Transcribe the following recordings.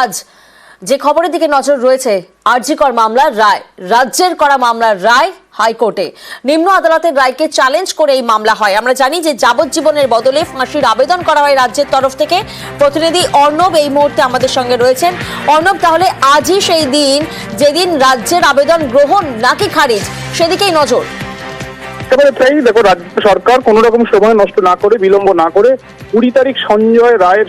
আজ যে খবরের দিকে নজর রয়েছে, আরজি কর মামলার রায়, রাজ্যের করা মামলার রায় হাইকোর্টে। নিম্ন আদালতের রায়কে চ্যালেঞ্জ করে এই মামলা হয়। আমরা জানি যে যাবজ্জীবনের বদলে ফাঁসির আবেদন করা হয় রাজ্যের তরফ থেকে। প্রতিনিধি অর্ণব এই মুহূর্তে আমাদের সঙ্গে রয়েছেন। অর্ণব, তাহলে আজই সেই দিন যেদিন রাজ্যের আবেদন গ্রহণ নাকি খারিজ, সেদিকেই নজর। তাই দেখো, রাজ্য সরকার কোন রকম সময় নষ্ট না করে, বিলম্ব না করে 20 তারিখ সঞ্জয় রায়ের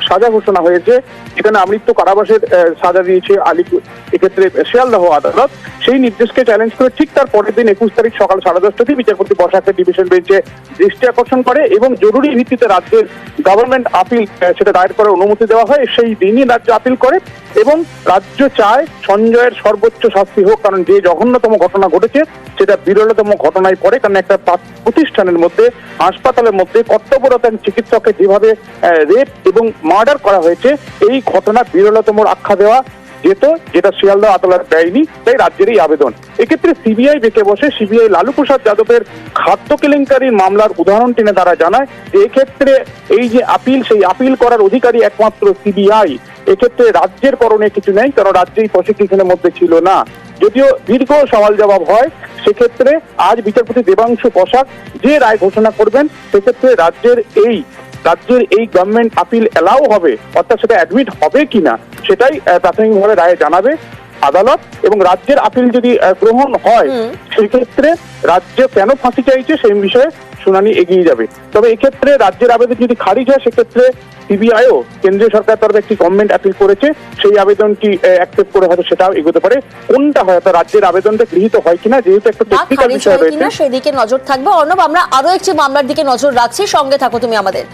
সাজা ঘোষণা হয়েছে। এখানে আমৃত্যু কারাবাসের সাজা দিয়েছে আলিপুর, এক্ষেত্রে শিয়ালদহ আদালত। সেই নির্দেশকে চ্যালেঞ্জ করে ঠিক তার পরের দিন 21 তারিখ সকাল 10:30 বিচারপতি বসাকের ডিভিশন বেঞ্চে দৃষ্টি আকর্ষণ করে এবং জরুরি ভিত্তিতে রাজ্যের গভর্নমেন্ট আপিল সেটা দায়ের করার অনুমতি দেওয়া হয়। সেই দিনই রাজ্য আপিল করে এবং রাজ্য চায় সঞ্জয়ের সর্বোচ্চ শাস্তি হোক, কারণ যে জঘন্যতম ঘটনা ঘটেছে সেটা বিরলতম ঘটনায় পড়ে। কারণ একটা প্রতিষ্ঠানের মধ্যে, হাসপাতালের মধ্যে কর্তব্যরত চিকিৎসককে যেভাবে রেপ এবং মার্ডার করা হয়েছে, এই ঘটনা বিরলতম আখ্যা দেওয়া যেত, যেটা শিয়ালদহ আদালত দেয়নি। তাই রাজ্যের এই আবেদন। এক্ষেত্রে সিবিআই বেঁকে বসে সিবিআই লালু প্রসাদ যাদবের খাদ্য কেলেঙ্কারির মামলার উদাহরণ টেনে তারা জানায় যে এক্ষেত্রে এই যে আপিল, সেই আপিল করার অধিকারী একমাত্র সিবিআই। এক্ষেত্রে রাজ্যের করণে কিছু নেই, কারণ রাজ্যেই প্রসিকিউশনের মধ্যে ছিল না। যদিও দীর্ঘ সওয়াল জবাব হয়, সেক্ষেত্রে আজ বিচারপতি দেবাংশু বসাক যে রায় ঘোষণা করবেন, সেক্ষেত্রে রাজ্যের এই গভর্নমেন্ট আপিল এলাও হবে, অর্থাৎ সেটা অ্যাডমিট হবে কিনা সেটাই প্রাথমিকভাবে রায়ে জানাবে আদালত। এবং রাজ্যের আপিল যদি গ্রহণ হয়, সেক্ষেত্রে রাজ্য কেন ফাঁসি চাইছে সেই বিষয়ে শুনানি এগিয়ে যাবে। তবে এক্ষেত্রে রাজ্যের আবেদন যদি খারিজ হয়, সেক্ষেত্রে সিবিআইও কেন্দ্রীয় সরকার তরফে একটি গভর্নমেন্ট আপিল করেছে, সেই আবেদনটি অ্যাকসেপ্ট করে হয়তো সেটাও এগোতে পারে। কোনটা হয়তো রাজ্যের আবেদনটা গৃহীত হয় কিনা, যেহেতু একটা টেকনিক্যাল বিষয় রয়েছে, সেদিকে নজর থাকবে। অর্ণব, আমরা আরো একটি মামলার দিকে নজর রাখছি, সঙ্গে থাকো তুমি আমাদের।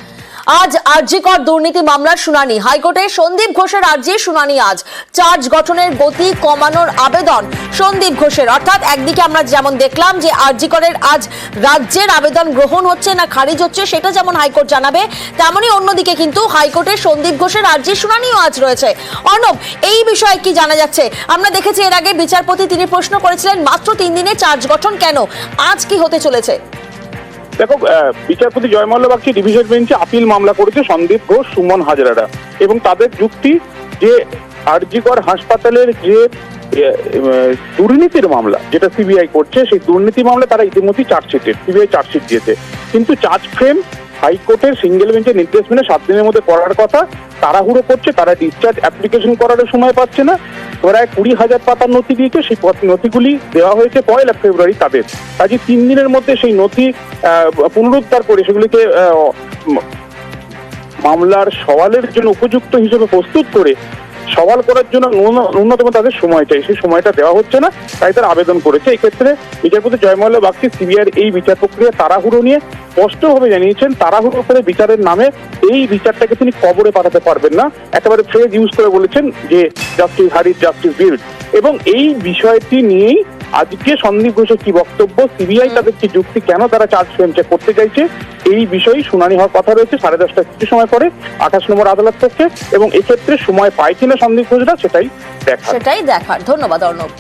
আজ আরজি কর দুর্নীতি মামলার শুনানি হাইকোর্টে। সন্দীপ ঘোষের আর্জির শুনানি আজ। চার্জ গঠনের গতি কমানোর আবেদন সন্দীপ ঘোষের। অর্থাৎ একদিকে আমরা যেমন দেখলাম যে আরজি করের আজ রাজ্যের আবেদন গ্রহণ হচ্ছে না খারিজ হচ্ছে, সেটা যেমন হাইকোর্ট জানাবে, তেমনি অন্যদিকে কিন্তু হাইকোর্টে সন্দীপ ঘোষের আর্জির শুনানিও আজ রয়েছে। অর্ণব, এই বিষয়ে কি জানা যাচ্ছে? আমরা দেখেছি এর আগে বিচারপতি তিনি প্রশ্ন করেছিলেন মাত্র 3 দিনে চার্জ গঠন কেন, আজ কি হতে চলেছে? দেখো, বিচারপতি জয়মাল্য বাগচি ডিভিশন বেঞ্চে আপিল মামলা করেছে সন্দীপ ঘোষ, সুমন হাজরারা, এবং তাদের যুক্তি যে আরজি কর হাসপাতালের যে দুর্নীতির মামলা যেটা সিবিআই করছে, সেই দুর্নীতি মামলা তারা ইতিমধ্যে সিবিআই চার্জশিট দিয়েছে, কিন্তু চার্জ ফ্রেম হাইকোর্টের সিঙ্গেল বেঞ্চের নির্দেশ মেনে 7 দিনের মধ্যে করার কথা, তাড়াহুড়ো করছে। তারা ডিসচার্জ অ্যাপ্লিকেশন করার সময় পাচ্ছে না। প্রায় 20,000 পাতার নথি দিয়েছে, সেই নথিগুলি দেওয়া হয়েছে 1 ফেব্রুয়ারি তাদের। কাজে 3 দিনের মধ্যে সেই নথি পুনরুদ্ধার করে সেগুলিকে মামলার সওয়ালের জন্য উপযুক্ত হিসেবে প্রস্তুত করে সওয়াল করার জন্য ন্যূনতম তাদের সময় চাই, সেই সময়টা দেওয়া হচ্ছে না, তাই তারা আবেদন করেছে। এক্ষেত্রে বিচারপতি জয়মাল্য বাগচি সিবিআইয়ের এই বিচার প্রক্রিয়া তাড়াহুড়ো নিয়ে স্পষ্টভাবে জানিয়েছেন, তাড়াহুড়ো করে বিচারের নামে এই বিচারটাকে তিনি কবরে পাঠাতে পারবেন না। একেবারে ফ্রেজ ইউজ করে বলেছেন যে জাস্টিস হারিজ জাস্টিস বিল্ড। এবং এই বিষয়টি নিয়েই আজকে সন্দীপ ঘোষের কি বক্তব্য, সিবিআই তাদের কি যুক্তি, কেন তারা চার্জ ফ্রেম চেক করতে চাইছে, এই বিষয়ে শুনানি হওয়ার কথা রয়েছে 10:30 কিছু সময় পরে 28 নম্বর আদালত পক্ষে। এবং এক্ষেত্রে সময় পায় কিনা সন্দীপ ঘোষরা, সেটাই দেখার। ধন্যবাদ অর্ণব।